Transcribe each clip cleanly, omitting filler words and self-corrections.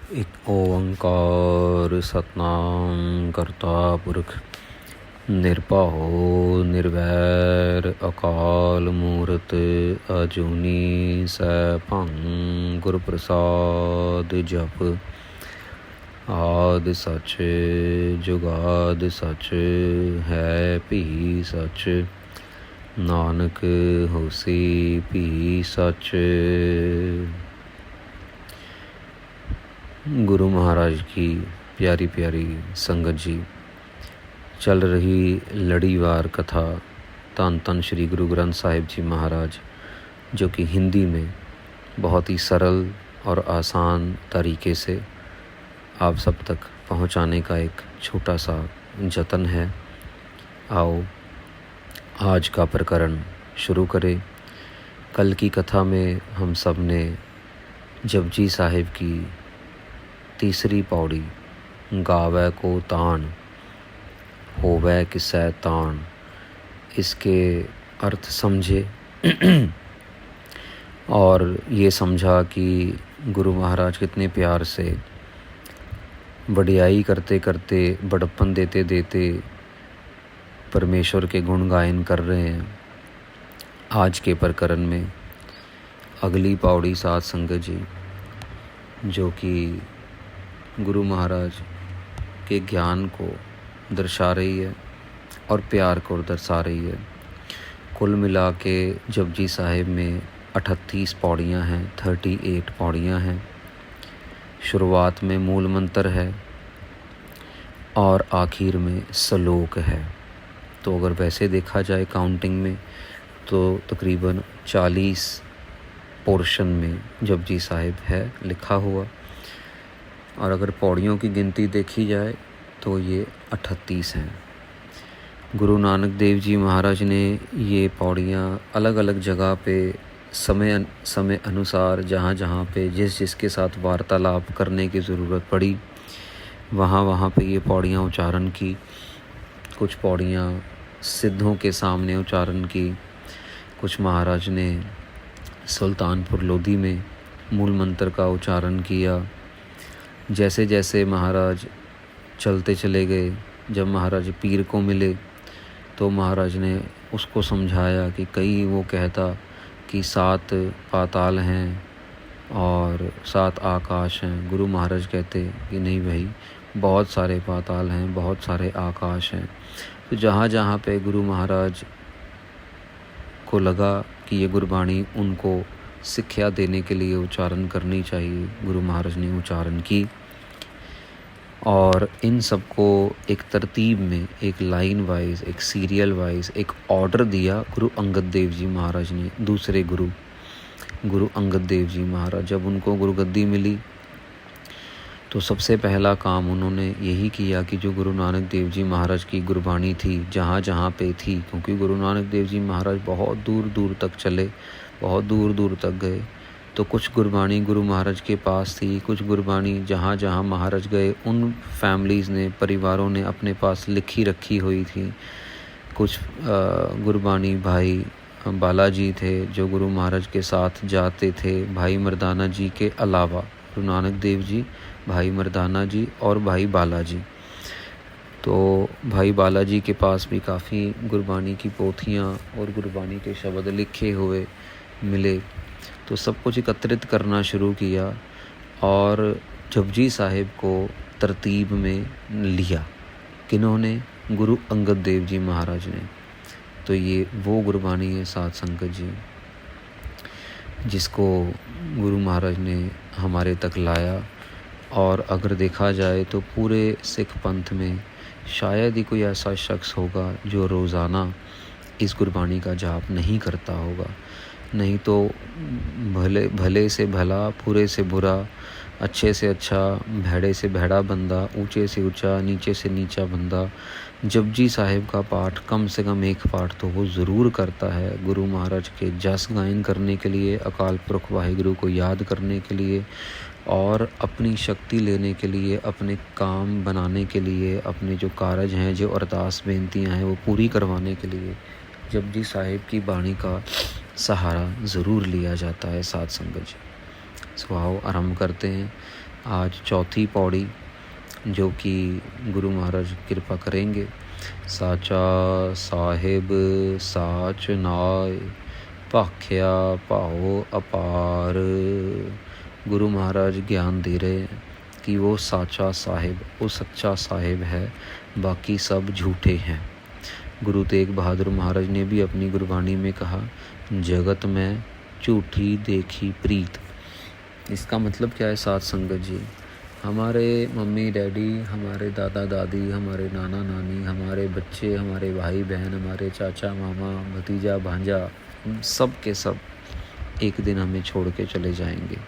एक ओंकार सतनाम करता पुरख निरभਉ निर्वैर अकाल मूरत अजूनी सैभं गुर प्रसाद जप। आदि सच जुगाद सच है भी सच नानक होसी भी सच। गुरु महाराज की प्यारी प्यारी संगत जी, चल रही लड़ीवार कथा धन धन श्री गुरु ग्रंथ साहिब जी महाराज, जो कि हिंदी में बहुत ही सरल और आसान तरीके से आप सब तक पहुंचाने का एक छोटा सा जतन है। आओ आज का प्रकरण शुरू करें। कल की कथा में हम सब ने जपजी साहिब की तीसरी पौड़ी गावै को तान होवै किसै तान, इसके अर्थ समझे और ये समझा कि गुरु महाराज कितने प्यार से वडियाई करते करते, बड़प्पन देते देते परमेश्वर के गुण गायन कर रहे हैं। आज के प्रकरण में अगली पौड़ी साध संगत जी, जो कि गुरु महाराज के ज्ञान को दर्शा रही है और प्यार को दर्शा रही है। कुल मिला के जपजी साहिब में 38 पौड़ियाँ हैं, 38 पौड़ियाँ हैं। शुरुआत में मूल मंत्र है और आखिर में श्लोक है। तो अगर वैसे देखा जाए काउंटिंग में तो तकरीबन 40 पोर्शन में जपजी साहिब है लिखा हुआ, और अगर पौड़ियों की गिनती देखी जाए तो ये 38 हैं। गुरु नानक देव जी महाराज ने ये पौड़ियाँ अलग अलग जगह पे समय अनुसार जहाँ पे जिसके साथ वार्तालाप करने की ज़रूरत पड़ी वहाँ पे ये पौड़ियाँ उच्चारण की। कुछ पौड़ियाँ सिद्धों के सामने उच्चारण की, कुछ महाराज ने सुल्तानपुर लोधी में मूल मंत्र का उच्चारण किया। जैसे जैसे महाराज चलते चले गए, जब महाराज पीर को मिले तो महाराज ने उसको समझाया कि कई वो कहता कि 7 पाताल हैं और 7 आकाश हैं। गुरु महाराज कहते कि नहीं भाई, बहुत सारे पाताल हैं, बहुत सारे आकाश हैं। तो जहाँ जहाँ पे गुरु महाराज को लगा कि ये गुरबाणी उनको शिक्षा देने के लिए उच्चारण करनी चाहिए, गुरु महाराज ने उच्चारण की। और इन सबको एक तरतीब में, एक लाइन वाइज, एक सीरियल वाइज एक ऑर्डर दिया गुरु अंगद देव जी महाराज ने। दूसरे गुरु अंगद देव जी महाराज, जब उनको गुरुगद्दी मिली तो सबसे पहला काम उन्होंने यही किया कि जो गुरु नानक देव जी महाराज की गुरबाणी थी जहाँ जहाँ पे थी, क्योंकि गुरु नानक देव जी महाराज बहुत दूर दूर तक चले, बहुत दूर दूर तक गए, तो कुछ गुरबाणी गुरु महाराज के पास थी, कुछ गुरबाणी जहाँ जहाँ महाराज गए उन फैमिलीज़ ने, परिवारों ने अपने पास लिखी रखी हुई थी। कुछ गुरबाणी भाई बालाजी थे जो गुरु महाराज के साथ जाते थे, भाई मर्दाना जी के अलावा, गुरु नानक देव जी, भाई मर्दाना जी और भाई बालाजी। तो भाई बालाजी के पास भी काफ़ी गुरबाणी की पोथियाँ और गुरबाणी के शब्द लिखे हुए मिले। तो सब कुछ एकत्रित करना शुरू किया और जपजी साहिब को तरतीब में लिया। किन्होंने? गुरु अंगद देव जी महाराज ने। तो ये वो गुरबाणी है साध संगत जी, जिसको गुरु महाराज ने हमारे तक लाया। और अगर देखा जाए तो पूरे सिख पंथ में शायद ही कोई ऐसा शख्स होगा जो रोज़ाना इस गुरबाणी का जाप नहीं करता होगा। नहीं तो भले से भला, बुरे से बुरा, अच्छे से अच्छा, भेड़े से भेड़ा बंदा, ऊंचे से ऊंचा, नीचे से नीचा बंदा जपजी साहिब का पाठ कम से कम एक पाठ तो वो ज़रूर करता है। गुरु महाराज के जस गायन करने के लिए, अकाल पुरख वाहिगुरु को याद करने के लिए और अपनी शक्ति लेने के लिए, अपने काम बनाने के लिए, अपने जो कारज हैं, जो अरदास बेनतियाँ हैं वो पूरी करवाने के लिए जपजी साहिब की बाणी का सहारा ज़रूर लिया जाता है साध संगत जी। सो आओ आरंभ करते हैं। आज चौथी पौड़ी जो कि गुरु महाराज कृपा करेंगे। साचा साहिब साच नाय, भाख्या भाओ अपार। गुरु महाराज ज्ञान दे रहे हैं कि वो साचा साहिब, वो सच्चा साहिब है, बाकी सब झूठे हैं। गुरु तेग बहादुर महाराज ने भी अपनी गुरबाणी में कहा, जगत में झूठी देखी प्रीत। इसका मतलब क्या है साध संगत जी? हमारे मम्मी डैडी, हमारे दादा दादी, हमारे नाना नानी, हमारे बच्चे, हमारे भाई बहन, हमारे चाचा मामा, भतीजा भांजा, सब के सब एक दिन हमें छोड़ के चले जाएंगे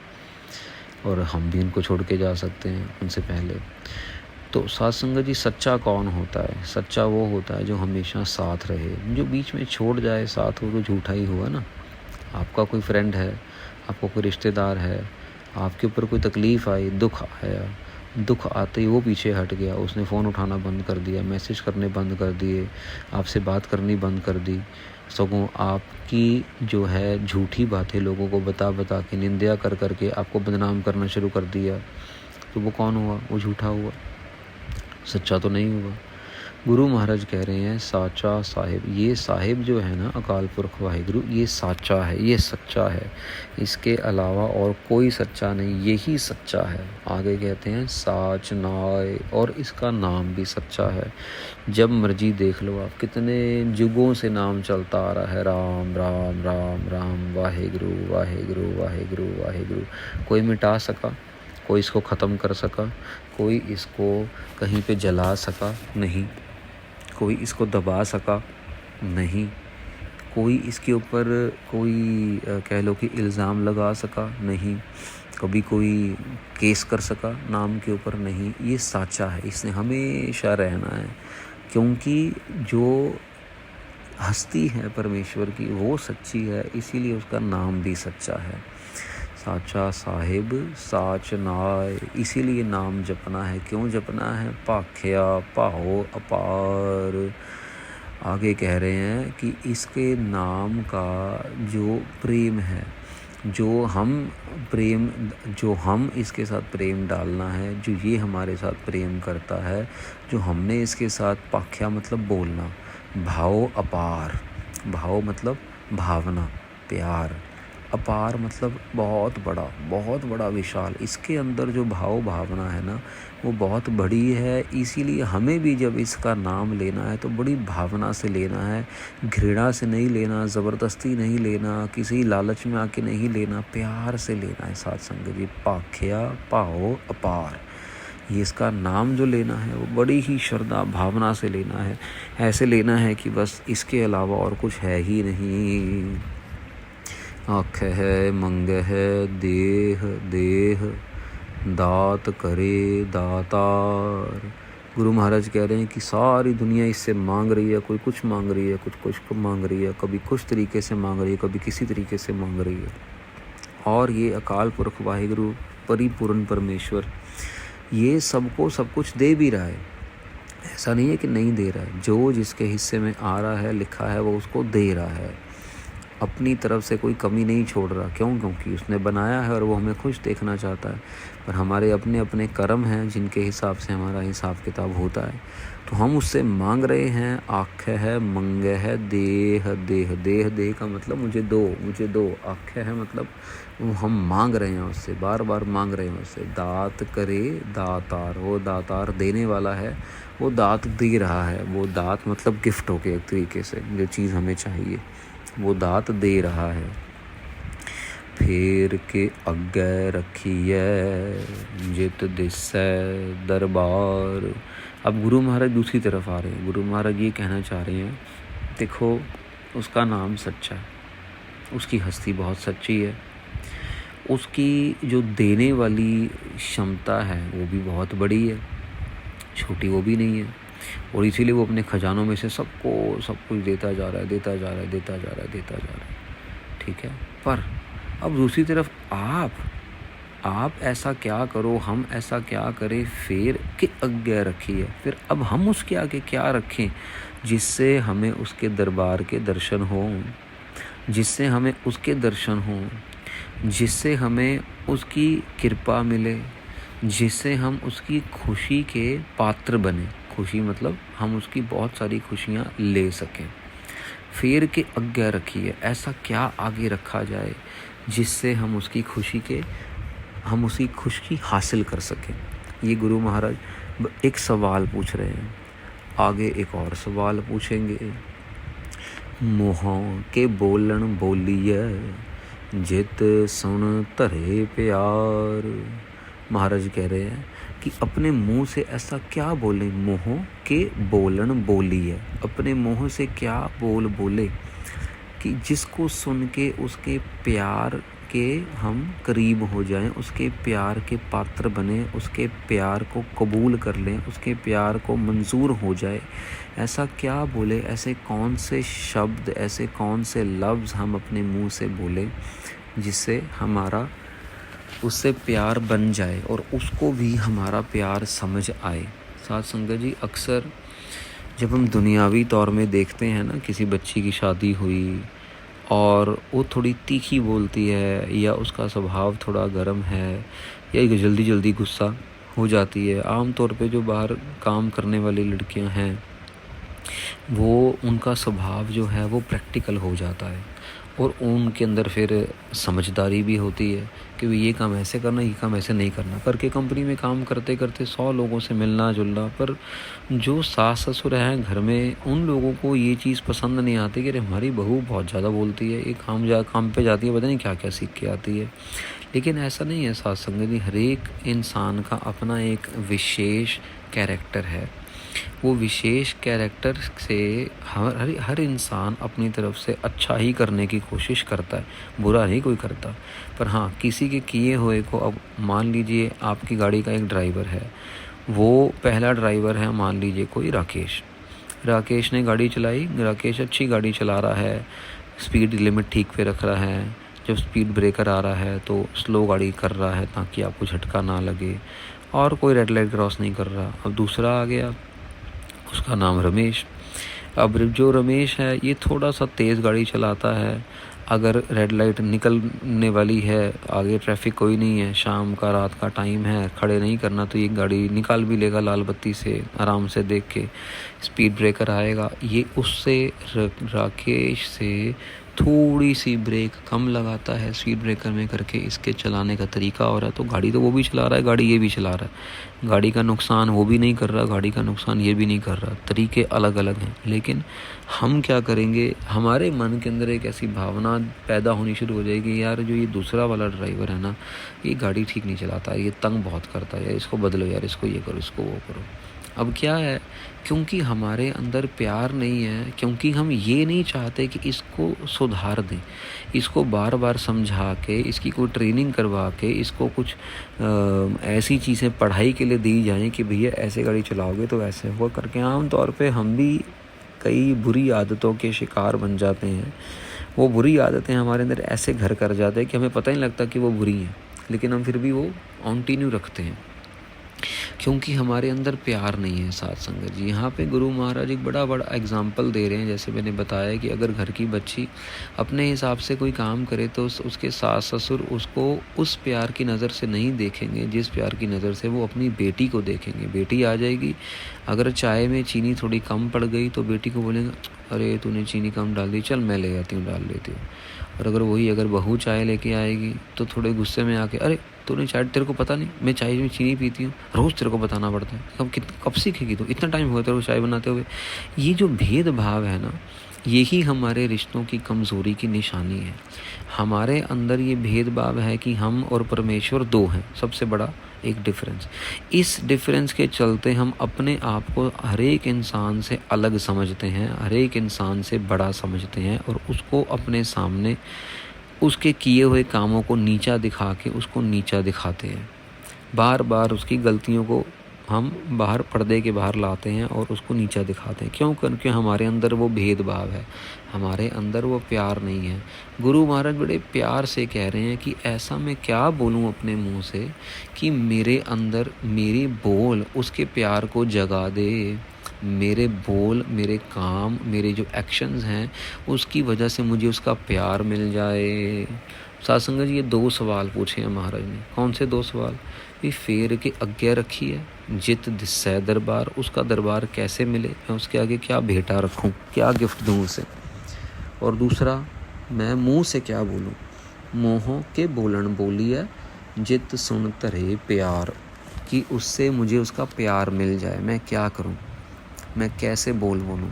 और हम भी उनको छोड़ के जा सकते हैं उनसे पहले। तो साध संगत जी, सच्चा कौन होता है? सच्चा वो होता है जो हमेशा साथ रहे। जो बीच में छोड़ जाए साथ, वो तो झूठा ही हुआ ना। आपका कोई फ्रेंड है, आपको कोई रिश्तेदार है, आपके ऊपर कोई तकलीफ़ आई, दुख आया, दुख आते ही वो पीछे हट गया, उसने फ़ोन उठाना बंद कर दिया, मैसेज करने बंद कर दिए, आपसे बात करनी बंद कर दी, सगों आपकी जो है झूठी बातें लोगों को बता बता के, निंदा कर करके आपको बदनाम करना शुरू कर दिया, तो वो कौन हुआ? वो झूठा हुआ, सच्चा तो नहीं हुआ। गुरु महाराज कह रहे हैं साचा साहिब। ये साहिब जो है ना, अकाल पुरख वाहिगुरु, ये साचा है, ये सच्चा है। इसके अलावा और कोई सच्चा नहीं, यही सच्चा है। आगे कहते हैं साच नाय, और इसका नाम भी सच्चा है। जब मर्जी देख लो आप, कितने युगों से नाम चलता आ रहा है, राम राम राम राम, वाहिगुरु वाहिगुरु वाहिगुरु वाहिगुरु। कोई मिटा सका? कोई इसको ख़त्म कर सका? कोई इसको कहीं पे जला सका? नहीं। कोई इसको दबा सका? नहीं। कोई इसके ऊपर कोई कह लो कि इल्ज़ाम लगा सका? नहीं। कभी कोई केस कर सका नाम के ऊपर? नहीं। ये साचा है, इसने हमेशा रहना है, क्योंकि जो हस्ती है परमेश्वर की वो सच्ची है, इसीलिए उसका नाम भी सच्चा है। साचा साहिब साच नाय, इसीलिए नाम जपना है। क्यों जपना है? भाख्या भाओ अपार। आगे कह रहे हैं कि इसके नाम का जो प्रेम है, जो हम इसके साथ प्रेम डालना है, जो ये हमारे साथ प्रेम करता है, जो हमने इसके साथ, भाख्या मतलब बोलना, भाओ अपार, भाव मतलब भावना, प्यार, अपार मतलब बहुत बड़ा विशाल। इसके अंदर जो भाव भावना है ना, वो बहुत बड़ी है। इसीलिए हमें भी जब इसका नाम लेना है तो बड़ी भावना से लेना है, घृणा से नहीं लेना, ज़बरदस्ती नहीं लेना, किसी लालच में आके नहीं लेना, प्यार से लेना है। साथ संगत जी, भाख्या भाओ अपार, ये इसका नाम जो लेना है वो बड़ी ही श्रद्धा भावना से लेना है। ऐसे लेना है कि बस इसके अलावा और कुछ है ही नहीं। आँख है मंग है देह देह, दात करे दातार। गुरु महाराज कह रहे हैं कि सारी दुनिया इससे मांग रही है, कोई कुछ मांग रही है, कुछ मांग रही है, कभी कुछ तरीके से मांग रही है, कभी किसी तरीके से मांग रही है। और ये अकाल पुरख वाहिगुरु परिपूर्ण परमेश्वर ये सबको सब कुछ दे भी रहा है। ऐसा नहीं है कि नहीं दे रहा है, जो जिसके हिस्से में आ रहा है, लिखा है, वो उसको दे रहा है। अपनी तरफ से कोई कमी नहीं छोड़ रहा। क्यों? क्योंकि उसने बनाया है और वो हमें खुश देखना चाहता है। पर हमारे अपने अपने कर्म हैं जिनके हिसाब से हमारा हिसाब किताब होता है। तो हम उससे मांग रहे हैं। आँख है मंग है देह देह, देह देह का मतलब मुझे दो। आँख है मतलब हम मांग रहे हैं उससे, बार बार मांग रहे हैं उससे। दात करे दातार, वो दातार देने वाला है, वो दात दे रहा है। वो दात मतलब गिफ्ट हो के एक तरीके से जो चीज़ हमें चाहिए वो दात दे रहा है। फेर के अग्गे रखिए जित दिसै दरबार। अब गुरु महाराज दूसरी तरफ आ रहे हैं। गुरु महाराज ये कहना चाह रहे हैं, देखो उसका नाम सच्चा है, उसकी हस्ती बहुत सच्ची है, उसकी जो देने वाली क्षमता है वो भी बहुत बड़ी है, छोटी वो भी नहीं है। और इसीलिए वो अपने खजानों में से सबको सब कुछ देता जा रहा है। ठीक है। पर अब दूसरी तरफ आप ऐसा क्या करो, हम ऐसा क्या करें, फेर के आगे रखिए। फिर अब हम उसके आगे क्या रखें जिससे हमें उसके दरबार के दर्शन हों, जिससे हमें उसके दर्शन हों, जिससे हमें उसकी कृपा मिले, जिससे हम उसकी खुशी के पात्र बने। खुशी मतलब हम उसकी बहुत सारी खुशियाँ ले सकें। फेर के आज्ञा रखिए, ऐसा क्या आगे रखा जाए जिससे हम उसकी खुशी हासिल कर सकें। ये गुरु महाराज एक सवाल पूछ रहे हैं। आगे एक और सवाल पूछेंगे। मोहों के बोलन बोलिए, जित सुन धरे प्यार। महाराज कह रहे हैं कि अपने मुंह से ऐसा क्या बोले, मोहों के बोलन बोलिए, अपने मुंह से क्या बोल बोले कि जिसको सुन के उसके प्यार के हम करीब हो जाएं, उसके प्यार के पात्र बने, उसके प्यार को कबूल कर लें, उसके प्यार को मंजूर हो जाए। ऐसा क्या बोले, ऐसे कौन से शब्द, ऐसे कौन से लफ्ज़ हम अपने मुंह से बोले जिससे हमारा उससे प्यार बन जाए और उसको भी हमारा प्यार समझ आए। साथ संगत जी, अक्सर जब हम दुनियावी तौर में देखते हैं ना, किसी बच्ची की शादी हुई और वो थोड़ी तीखी बोलती है या उसका स्वभाव थोड़ा गर्म है या जल्दी जल्दी गुस्सा हो जाती है। आम तौर पे जो बाहर काम करने वाली लड़कियां हैं वो उनका स्वभाव जो है वो प्रैक्टिकल हो जाता है और उनके अंदर फिर समझदारी भी होती है कि ये काम ऐसे करना, ये काम ऐसे नहीं करना। करके कंपनी में काम करते करते 100 लोगों से मिलना जुलना, पर जो सास ससुर हैं घर में उन लोगों को ये चीज़ पसंद नहीं आती कि अरे हमारी बहू बहुत ज़्यादा बोलती है, ये काम पे जाती है, पता नहीं क्या क्या सीख के आती है। लेकिन ऐसा नहीं है साथ संगत जी, हर एक इंसान का अपना एक विशेष कैरेक्टर है। वो विशेष कैरेक्टर से हर इंसान अपनी तरफ से अच्छा ही करने की कोशिश करता है, बुरा नहीं कोई करता। पर हाँ, किसी के किए हुए को, अब मान लीजिए आपकी गाड़ी का एक ड्राइवर है, वो पहला ड्राइवर है, मान लीजिए कोई राकेश ने गाड़ी चलाई। राकेश अच्छी गाड़ी चला रहा है, स्पीड लिमिट ठीक पे रख रहा है, जब स्पीड ब्रेकर आ रहा है तो स्लो गाड़ी कर रहा है ताकि आपको झटका ना लगे, और कोई रेड लाइट क्रॉस नहीं कर रहा। अब दूसरा आ गया, उसका नाम रमेश। अब जो रमेश है ये थोड़ा सा तेज़ गाड़ी चलाता है। अगर रेड लाइट निकलने वाली है, आगे ट्रैफिक कोई नहीं है, शाम का रात का टाइम है, खड़े नहीं करना, तो ये गाड़ी निकाल भी लेगा लाल बत्ती से, आराम से देख के। स्पीड ब्रेकर आएगा, ये उससे राकेश से थोड़ी सी ब्रेक कम लगाता है स्पीड ब्रेकर में करके। इसके चलाने का तरीका हो रहा है, तो गाड़ी तो वो भी चला रहा है, गाड़ी ये भी चला रहा है, गाड़ी का नुकसान वो भी नहीं कर रहा, गाड़ी का नुकसान ये भी नहीं कर रहा। तरीके अलग अलग हैं, लेकिन हम क्या करेंगे, हमारे मन के अंदर एक ऐसी भावना पैदा होनी शुरू हो जाएगी, यार जो ये दूसरा वाला ड्राइवर है ना, ये गाड़ी ठीक नहीं चलाता, ये तंग बहुत करता है, यार इसको बदलो, यार इसको ये करो, इसको वो करो। अब क्या है, क्योंकि हमारे अंदर प्यार नहीं है, क्योंकि हम ये नहीं चाहते कि इसको सुधार दें, इसको बार बार समझा के, इसकी कोई ट्रेनिंग करवा के, इसको कुछ ऐसी चीज़ें पढ़ाई के लिए दी जाएं कि भैया ऐसे गाड़ी चलाओगे तो ऐसे होगा करके। आम तौर पे हम भी कई बुरी आदतों के शिकार बन जाते हैं। वो बुरी आदतें हमारे अंदर ऐसे घर कर जाते हैं कि हमें पता ही नहीं लगता कि वो बुरी हैं, लेकिन हम फिर भी वो कंटिन्यू रखते हैं क्योंकि हमारे अंदर प्यार नहीं है। साथ संगत जी, यहाँ पे गुरु महाराज एक बड़ा एग्जाम्पल दे रहे हैं। जैसे मैंने बताया कि अगर घर की बच्ची अपने हिसाब से कोई काम करे तो उसके सास ससुर उसको उस प्यार की नज़र से नहीं देखेंगे जिस प्यार की नज़र से वो अपनी बेटी को देखेंगे। बेटी आ जाएगी, अगर चाय में चीनी थोड़ी कम पड़ गई तो बेटी को बोलेंगे अरे तूने चीनी कम डाल दी, चल मैं ले आती हूँ, डाल लेती हूँ। और अगर बहू चाय लेके आएगी तो थोड़े गुस्से में आके अरे तूने चाय, तेरे को पता नहीं मैं चाय में चीनी पीती हूँ, रोज़ तेरे को बताना पड़ता है, कब सीखेगी तू, इतना टाइम हुआ तेरे को चाय बनाते हुए। ये जो भेदभाव है ना, यही हमारे रिश्तों की कमज़ोरी की निशानी है। हमारे अंदर ये भेदभाव है कि हम और परमेश्वर दो हैं, सबसे बड़ा एक डिफरेंस। इस डिफरेंस के चलते हम अपने आप को हर एक इंसान से अलग समझते हैं, हर एक इंसान से बड़ा समझते हैं और उसको अपने सामने उसके किए हुए कामों को नीचा दिखा के उसको नीचा दिखाते हैं। बार बार उसकी गलतियों को हम बाहर पर्दे के बाहर लाते हैं और उसको नीचा दिखाते हैं। क्यों? क्योंकि हमारे अंदर वो भेदभाव है, हमारे अंदर वो प्यार नहीं है। गुरु महाराज बड़े प्यार से कह रहे हैं कि ऐसा मैं क्या बोलूं अपने मुंह से कि मेरे अंदर मेरी बोल उसके प्यार को जगा दे, मेरे बोल, मेरे काम, मेरे जो एक्शंस हैं उसकी वजह से मुझे उसका प्यार मिल जाए। साथ संगत जी, ये 2 सवाल पूछे हैं महाराज ने। कौन से 2 सवाल? भी फेर के आज्ञा रखी है, जित दिसै दरबार, उसका दरबार कैसे मिले, मैं उसके आगे क्या भेंटा रखूं, क्या गिफ्ट दूं उसे। और दूसरा, मैं मुँह से क्या बोलूं, मोहों के बोलन बोलिए जित सुन धरे प्यार, कि उससे मुझे उसका प्यार मिल जाए, मैं क्या करूं, मैं कैसे बोलूं।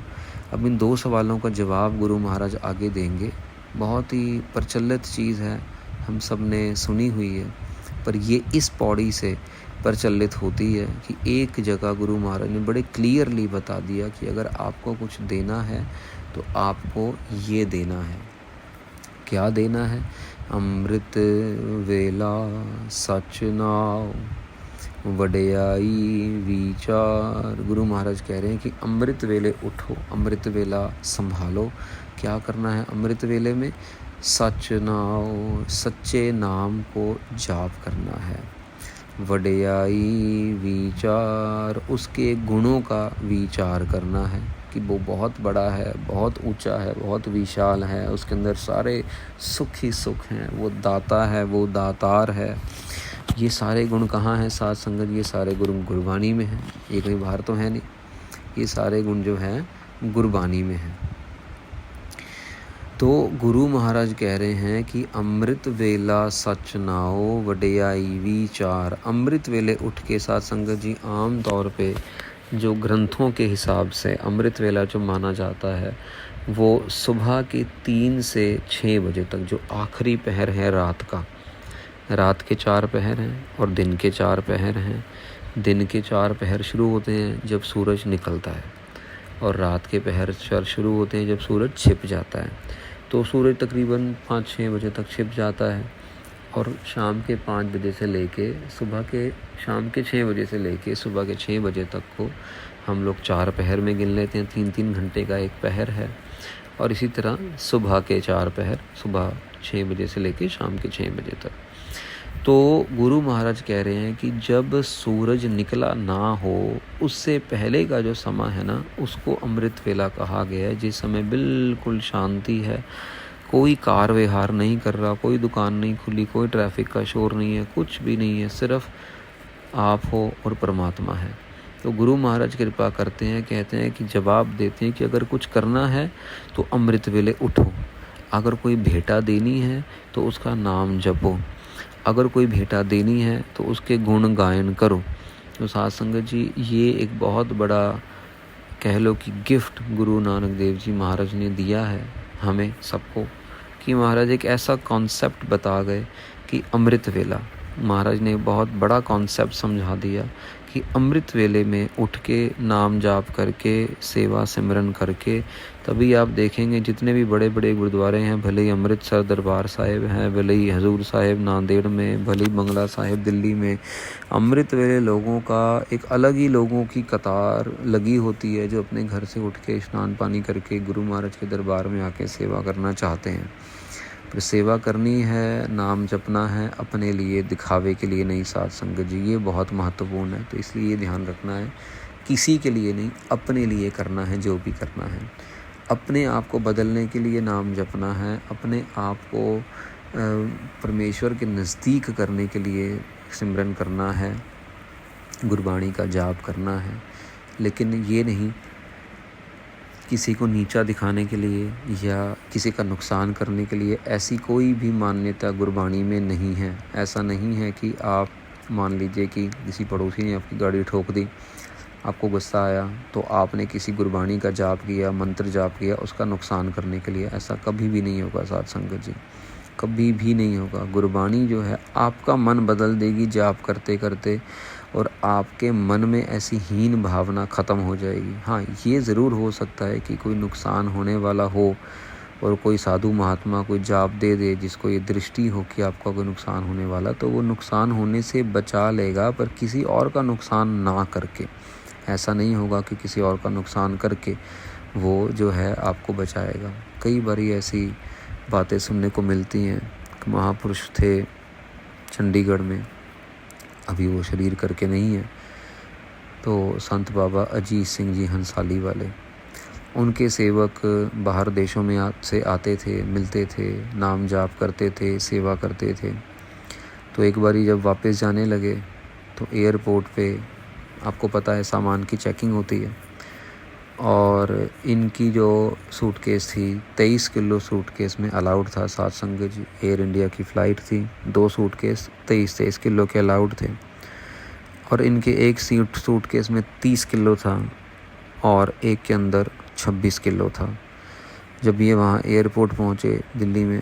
अब इन 2 सवालों का जवाब गुरु महाराज आगे देंगे। बहुत ही प्रचलित चीज़ है, हम सब ने सुनी हुई है, पर ये इस पौड़ी से प्रचलित होती है कि एक जगह गुरु महाराज ने बड़े क्लियरली बता दिया कि अगर आपको कुछ देना है तो आपको ये देना है। क्या देना है? अमृत वेला सच नाव वडियाई विचार। गुरु महाराज कह रहे हैं कि अमृत वेले उठो, अमृत वेला संभालो। क्या करना है अमृत वेले में? सच नाव, सच्चे नाम को जाप करना है। वडियाई विचार, उसके गुणों का विचार करना है कि वो बहुत बड़ा है, बहुत ऊंचा है, बहुत विशाल है, उसके अंदर सारे सुख ही सुख हैं, वो दाता है, वो दातार है। ये सारे गुण कहाँ हैं साध संगत? ये सारे गुण गुरबानी में हैं, ये कहीं बाहर तो है नहीं। ये सारे गुण जो हैं गुरबानी में हैं। तो गुरु महाराज कह रहे हैं कि अमृत वेला सच नाओ वडियाई विचार। अमृत वेले उठ के साध संगत जी आम तौर पे जो ग्रंथों के हिसाब से अमृत वेला जो माना जाता है वो सुबह के 3 से 6 बजे तक, जो आखिरी पहर है रात का। रात के 4 पहर हैं और दिन के 4 पहर हैं। दिन के 4 पहर शुरू होते हैं जब सूरज निकलता है और रात के पहर शुरू होते हैं जब सूरज छिप जाता है। तो सूरज तकरीबन 5-6 बजे तक छिप जाता है और शाम के 5 बजे से लेके शाम के 6 बजे से लेके सुबह के 6 बजे तक को हम लोग 4 पहर में गिन लेते हैं। 3-3 घंटे का एक पहर है। और इसी तरह सुबह के 4 पहर, सुबह 6 बजे से लेके शाम के 6 बजे तक। तो गुरु महाराज कह रहे हैं कि जब सूरज निकला ना हो उससे पहले का जो समय है ना, उसको अमृत वेला कहा गया है। जिस समय बिल्कुल शांति है, कोई कार व्यवहार नहीं कर रहा, कोई दुकान नहीं खुली, कोई ट्रैफिक का शोर नहीं है, कुछ भी नहीं है, सिर्फ आप हो और परमात्मा है। तो गुरु महाराज कृपा करते हैं, कहते हैं कि जवाब देते हैं कि अगर कुछ करना है तो अमृत वेले उठो। अगर कोई भेंटा देनी है तो उसका नाम जपो। अगर कोई भेंटा देनी है तो उसके गुण गायन करो। तो साध संगत जी, ये एक बहुत बड़ा कह लो कि गिफ्ट गुरु नानक देव जी महाराज ने दिया है हमें सबको, कि महाराज एक ऐसा कॉन्सेप्ट बता गए कि अमृत वेला। महाराज ने बहुत बड़ा कॉन्सेप्ट समझा दिया कि अमृत वेले में उठ के नाम जाप करके, सेवा सिमरन करके, तभी आप देखेंगे जितने भी बड़े बड़े गुरुद्वारे हैं, भले ही अमृतसर दरबार साहिब हैं, भले ही हजूर साहिब नांदेड़ में, भले ही बंगला साहिब दिल्ली में, अमृत वेले लोगों का एक अलग ही लोगों की कतार लगी होती है जो अपने घर से उठ के स्नान पानी करके गुरु महाराज के दरबार में आके सेवा करना चाहते हैं। पर सेवा करनी है, नाम जपना है, अपने लिए, दिखावे के लिए नहीं साध संगत जी। ये बहुत महत्वपूर्ण है। तो इसलिए ये ध्यान रखना है, किसी के लिए नहीं, अपने लिए करना है जो भी करना है। अपने आप को बदलने के लिए नाम जपना है, अपने आप को परमेश्वर के नज़दीक करने के लिए सिमरन करना है, गुरबाणी का जाप करना है। लेकिन ये नहीं किसी को नीचा दिखाने के लिए या किसी का नुकसान करने के लिए, ऐसी कोई भी मान्यता गुरबाणी में नहीं है। ऐसा नहीं है कि आप मान लीजिए कि किसी पड़ोसी ने आपकी गाड़ी ठोक दी, आपको गुस्सा आया तो आपने किसी गुरबाणी का जाप किया, मंत्र जाप किया उसका नुकसान करने के लिए। ऐसा कभी भी नहीं होगा साध संगत जी, कभी भी नहीं होगा। गुरबाणी जो है आपका मन बदल देगी जाप करते करते, और आपके मन में ऐसी हीन भावना ख़त्म हो जाएगी। हाँ, ये ज़रूर हो सकता है कि कोई नुकसान होने वाला हो और कोई साधु महात्मा कोई जाप दे दे जिसको ये दृष्टि हो कि आपका कोई नुकसान होने वाला, तो वो नुकसान होने से बचा लेगा, पर किसी और का नुकसान ना करके। ऐसा नहीं होगा कि किसी और का नुकसान करके वो जो है आपको बचाएगा। कई बार ऐसी बातें सुनने को मिलती हैं। महापुरुष थे चंडीगढ़ में, अभी वो शरीर करके नहीं है, तो संत बाबा अजीत सिंह जी हंसाली वाले, उनके सेवक बाहर देशों में से आते थे, मिलते थे, नाम जाप करते थे, सेवा करते थे। तो एक बारी जब वापस जाने लगे तो एयरपोर्ट पे आपको पता है सामान की चेकिंग होती है, और इनकी जो सूटकेस थी 23 किलो सूटकेस में अलाउड था सात संगत जी। एयर इंडिया की फ़्लाइट थी, 2 सूटकेस 23 किलो के अलाउड थे, और इनके एक सूटकेस में 30 किलो था और एक के अंदर 26 किलो था। जब ये वहाँ एयरपोर्ट पहुँचे दिल्ली में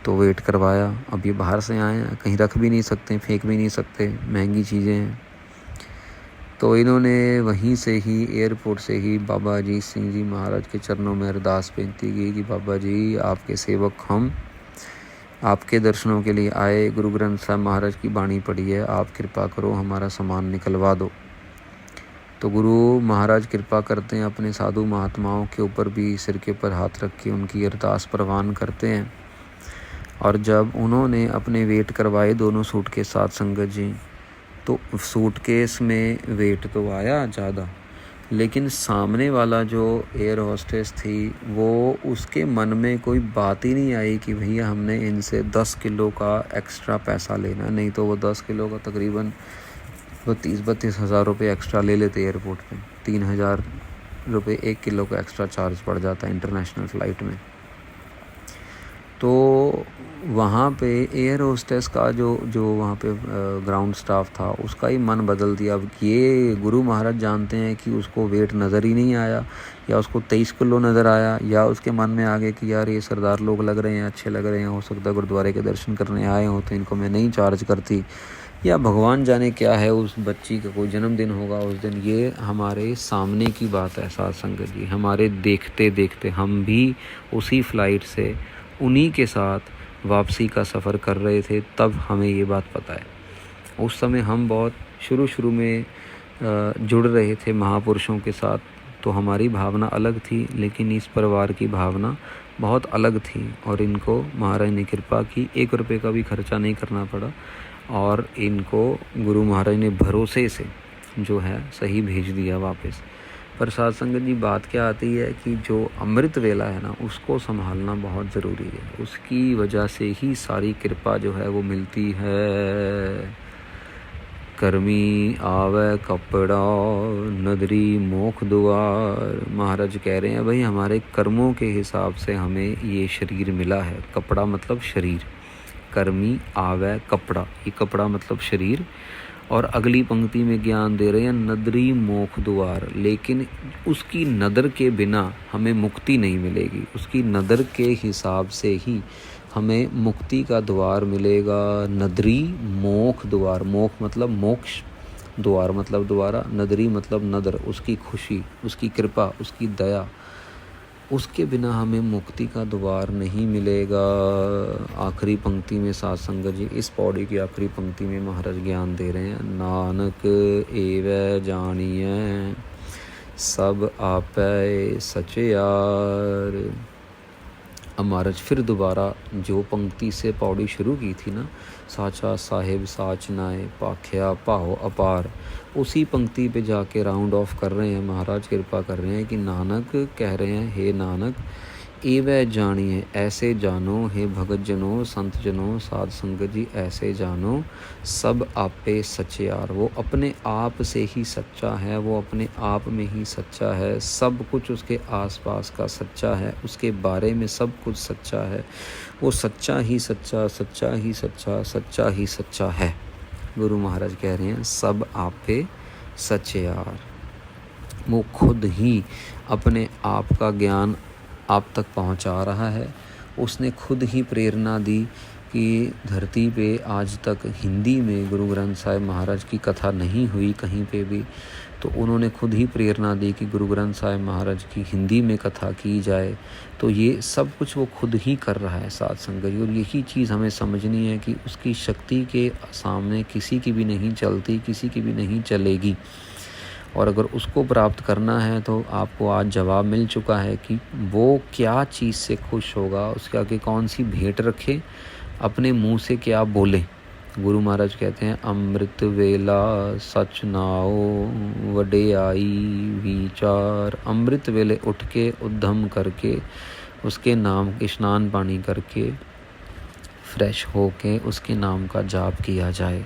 तो वेट करवाया। अब ये बाहर से आए हैं, कहीं रख भी नहीं सकते, फेंक भी नहीं सकते, महंगी चीज़ें हैं। तो इन्होंने वहीं से ही एयरपोर्ट से ही बाबा अजीत सिंह जी महाराज के चरणों में अरदास बेनती की कि बाबा जी, आपके सेवक हम आपके दर्शनों के लिए आए, गुरु ग्रंथ साहब महाराज की बाणी पढ़ी है, आप कृपा करो, हमारा सामान निकलवा दो। तो गुरु महाराज कृपा करते हैं, अपने साधु महात्माओं के ऊपर भी सिर के ऊपर हाथ रख के उनकी अरदास प्रवान करते हैं। और जब उन्होंने अपने वेट करवाए दोनों सूट के साथ संगत जी, तो सूटकेस में वेट तो आया ज़्यादा, लेकिन सामने वाला जो एयर होस्टेस थी वो उसके मन में कोई बात ही नहीं आई कि भैया हमने इनसे 10 किलो का एक्स्ट्रा पैसा लेना। नहीं तो वो 10 किलो का तकरीबन 32-32 हज़ार रुपये एक्स्ट्रा ले लेते एयरपोर्ट पे। 3,000 रुपये 1 किलो का एक्स्ट्रा चार्ज पड़ जाता है इंटरनेशनल फ़्लाइट में। तो वहाँ पे एयर होस्टेस का जो वहाँ पे ग्राउंड स्टाफ था उसका ही मन बदल दिया। अब ये गुरु महाराज जानते हैं कि उसको वेट नज़र ही नहीं आया, या उसको 23 किलो नज़र आया, या उसके मन में आ गया कि यार ये सरदार लोग लग रहे हैं, अच्छे लग रहे हैं, हो सकता है गुरुद्वारे के दर्शन करने आए हों तो इनको मैं नहीं चार्ज करती, या भगवान जाने क्या है, उस बच्ची का कोई जन्मदिन होगा उस दिन। ये हमारे सामने की बात है साथ संगत जी, हमारे देखते देखते हम भी उसी फ़्लाइट से उन्हीं के साथ वापसी का सफ़र कर रहे थे, तब हमें ये बात पता है। उस समय हम बहुत शुरू में जुड़ रहे थे महापुरुषों के साथ, तो हमारी भावना अलग थी, लेकिन इस परिवार की भावना बहुत अलग थी। और इनको महाराज ने कृपा की, 1 रुपये का भी खर्चा नहीं करना पड़ा, और इनको गुरु महाराज ने भरोसे से जो है सही भेज दिया वापस। पर साथ संगत जी बात क्या आती है कि जो अमृत वेला है ना, उसको संभालना बहुत ज़रूरी है। उसकी वजह से ही सारी कृपा जो है वो मिलती है। कर्मी आवे कपड़ा नदरी मोख द्वार। महाराज कह रहे हैं भाई हमारे कर्मों के हिसाब से हमें ये शरीर मिला है। कपड़ा मतलब शरीर, कर्मी आवे कपड़ा, ये कपड़ा मतलब शरीर। और अगली पंक्ति में ज्ञान दे रहे हैं नदरी मोख द्वार, लेकिन उसकी नदर के बिना हमें मुक्ति नहीं मिलेगी। उसकी नदर के हिसाब से ही हमें मुक्ति का द्वार मिलेगा। नदरी मोख द्वार, मोख मतलब मोक्ष, द्वार मतलब द्वारा, नदरी मतलब नदर, उसकी खुशी, उसकी कृपा, उसकी दया, उसके बिना हमें मुक्ति का द्वार नहीं मिलेगा। आखिरी पंक्ति में साथ संगत जी, इस पौड़ी की आखिरी पंक्ति में महाराज ज्ञान दे रहे हैं, नानक एवं जानिए सब आपै सचयार। अब महाराज फिर दोबारा जो पंक्ति से पौड़ी शुरू की थी ना, साचा साहिब साच नाए पाख्या पाहो अपार, उसी पंक्ति पे जाके राउंड ऑफ कर रहे हैं। महाराज कृपा कर रहे हैं कि नानक कह रहे हैं, हे नानक एवं जानिए, ऐसे जानो, हे भगत जनों, संत जनों, साध संगत जी, ऐसे जानो सब आपे सचयार। वो अपने आप से ही सच्चा है, वो अपने आप में ही सच्चा है, सब कुछ उसके आसपास का सच्चा है, उसके बारे में सब कुछ सच्चा है। वो सच्चा ही सच्चा, सच्चा ही सच्चा, सच्चा ही सच्चा है। गुरु महाराज कह रहे हैं सब आपे सचयार। वो खुद ही अपने आप का ज्ञान आप तक पहुंचा रहा है। उसने खुद ही प्रेरणा दी कि धरती पे आज तक हिंदी में गुरु ग्रंथ साहिब महाराज की कथा नहीं हुई कहीं पे भी, तो उन्होंने खुद ही प्रेरणा दी कि गुरु ग्रंथ साहिब महाराज की हिंदी में कथा की जाए। तो ये सब कुछ वो खुद ही कर रहा है साथ संगत जी। और यही चीज़ हमें समझनी है कि उसकी शक्ति के सामने किसी की भी नहीं चलती, किसी की भी नहीं चलेगी। और अगर उसको प्राप्त करना है तो आपको आज जवाब मिल चुका है कि वो क्या चीज़ से खुश होगा, उसके आगे कौन सी भेंट रखे, अपने मुंह से क्या बोले। गुरु महाराज कहते हैं अमृत वेला सच नाओ वडे आई विचार। अमृत वेले उठ के उद्यम करके उसके नाम के स्नान पानी करके फ्रेश होके उसके नाम का जाप किया जाए।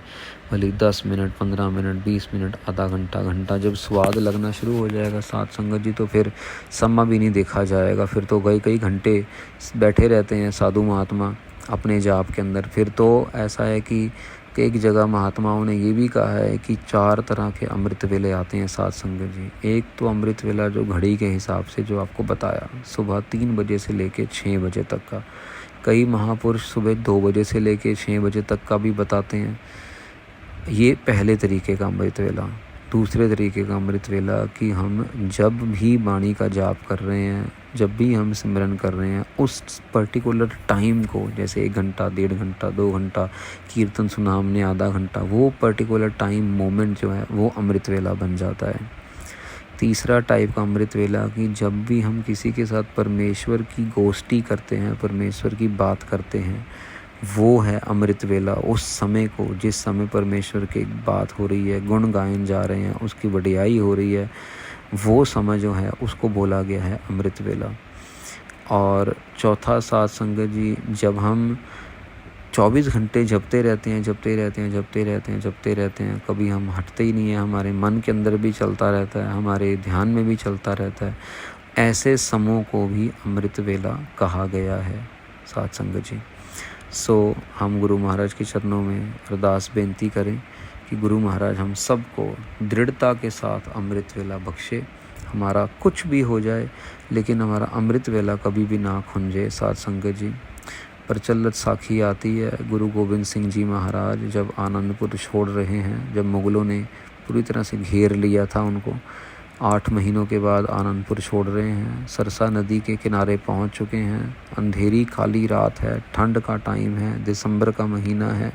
भले 10 मिनट, 15 मिनट, 20 मिनट, आधा घंटा, घंटा, जब स्वाद लगना शुरू हो जाएगा साथ संगत जी तो फिर समय भी नहीं देखा जाएगा। फिर तो कई घंटे बैठे रहते हैं साधु महात्मा अपने जाप के अंदर। फिर तो ऐसा है कि एक जगह महात्माओं ने ये भी कहा है कि 4 तरह के अमृत वेले आते हैं साथ संगत जी। एक तो अमृत वेला जो घड़ी के हिसाब से जो आपको बताया, सुबह 3 बजे से लेके 6 बजे तक का। कई महापुरुष सुबह 2 बजे से लेके 6 बजे तक का भी बताते हैं। ये पहले तरीके का अमृत वेला। दूसरे तरीके का अमृत वेला कि हम जब भी वाणी का जाप कर रहे हैं, जब भी हम सिमरन कर रहे हैं, उस पर्टिकुलर टाइम को, जैसे 1 घंटा, 1.5 घंटा, 2 घंटा कीर्तन सुना हमने, आधा घंटा, वो पर्टिकुलर टाइम मोमेंट जो है वो अमृत वेला बन जाता है। तीसरा टाइप का अमृत वेला कि जब भी हम किसी के साथ परमेश्वर की गोष्ठी करते हैं, परमेश्वर की बात करते हैं, वो है अमृत वेला। उस समय को, जिस समय परमेश्वर की बात हो रही है, गुण गायन जा रहे हैं, उसकी बढ़ियाई हो रही है, वो समय जो है उसको बोला गया है अमृत वेला। और चौथा साथ संगत जी, जब हम 24 घंटे जपते रहते हैं, कभी हम हटते ही नहीं हैं, हमारे मन के अंदर भी चलता रहता है, हमारे ध्यान में भी चलता रहता है, ऐसे समूह को भी अमृत वेला कहा गया है साथ संगत जी। हम गुरु महाराज के चरणों में अरदास बेनती करें कि गुरु महाराज हम सबको दृढ़ता के साथ अमृत वेला बख्शे। हमारा कुछ भी हो जाए लेकिन हमारा अमृत वेला कभी भी ना खुंजे साथ संगत जी। प्रचलित साखी आती है, गुरु गोविंद सिंह जी महाराज जब आनंदपुर छोड़ रहे हैं, जब मुग़लों ने पूरी तरह से घेर लिया था उनको, 8 महीनों के बाद आनंदपुर छोड़ रहे हैं, सरसा नदी के किनारे पहुंच चुके हैं, अंधेरी काली रात है, ठंड का टाइम है, दिसंबर का महीना है,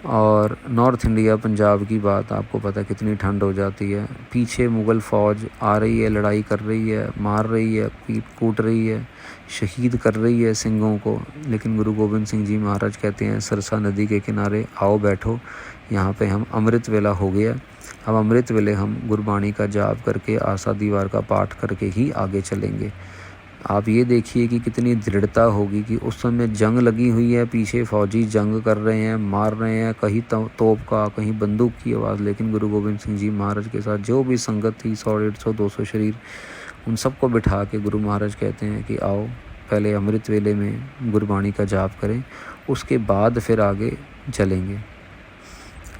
और नॉर्थ इंडिया पंजाब की बात आपको पता कितनी ठंड हो जाती है। पीछे मुग़ल फ़ौज आ रही है, लड़ाई कर रही है, मार रही है, कूट रही है, शहीद कर रही है सिंहों को, लेकिन गुरु गोविंद सिंह जी महाराज कहते हैं सरसा नदी के किनारे आओ बैठो, यहाँ पे हम अमृत वेला हो गया। अब अमृत वेले हम गुरबाणी का जाप करके, आशा दीवार का पाठ करके ही आगे चलेंगे। आप ये देखिए कि कितनी दृढ़ता होगी कि उस समय जंग लगी हुई है, पीछे फौजी जंग कर रहे हैं, मार रहे हैं, कहीं तोप का, कहीं बंदूक की आवाज़, लेकिन गुरु गोविंद सिंह जी महाराज के साथ जो भी संगत थी, 100, 150, 200 शरीर, उन सबको बिठा के गुरु महाराज कहते हैं कि आओ पहले अमृत वेले में गुरबाणी का जाप करें, उसके बाद फिर आगे चलेंगे।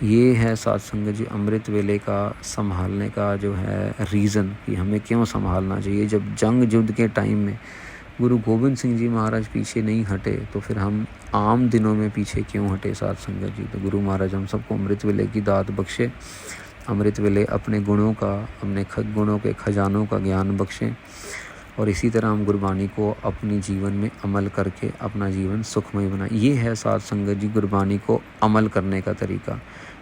ये है साथ संगत जी अमृत वेले का संभालने का जो है रीज़न कि हमें क्यों संभालना चाहिए। जब जंग युद्ध के टाइम में गुरु गोविंद सिंह जी महाराज पीछे नहीं हटे तो फिर हम आम दिनों में पीछे क्यों हटे साथ संगत जी। तो गुरु महाराज हम सबको अमृत वेले की दात बख्शे, अमृत वेले अपने गुणों का, अपने गुणों के खजानों का ज्ञान बख्शें, और इसी तरह हम गुरबाणी को अपनी जीवन में अमल करके अपना जीवन सुखमय बनाएं। ये है साथ संगत जी गुरबाणी को अमल करने का तरीका।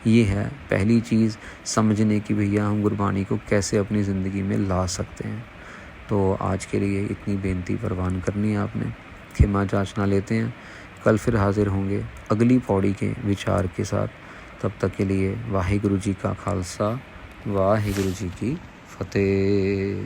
ये है पहली चीज़ समझने की, भैया हम गुरबाणी को कैसे अपनी ज़िंदगी में ला सकते हैं। तो आज के लिए इतनी बेनती परवान करनी है आपने, क्षमा याचना लेते हैं। कल फिर हाजिर होंगे अगली पौड़ी के विचार के साथ। तब तक के लिए वाहिगुरु जी का खालसा, वाहिगुरु जी की फतेह।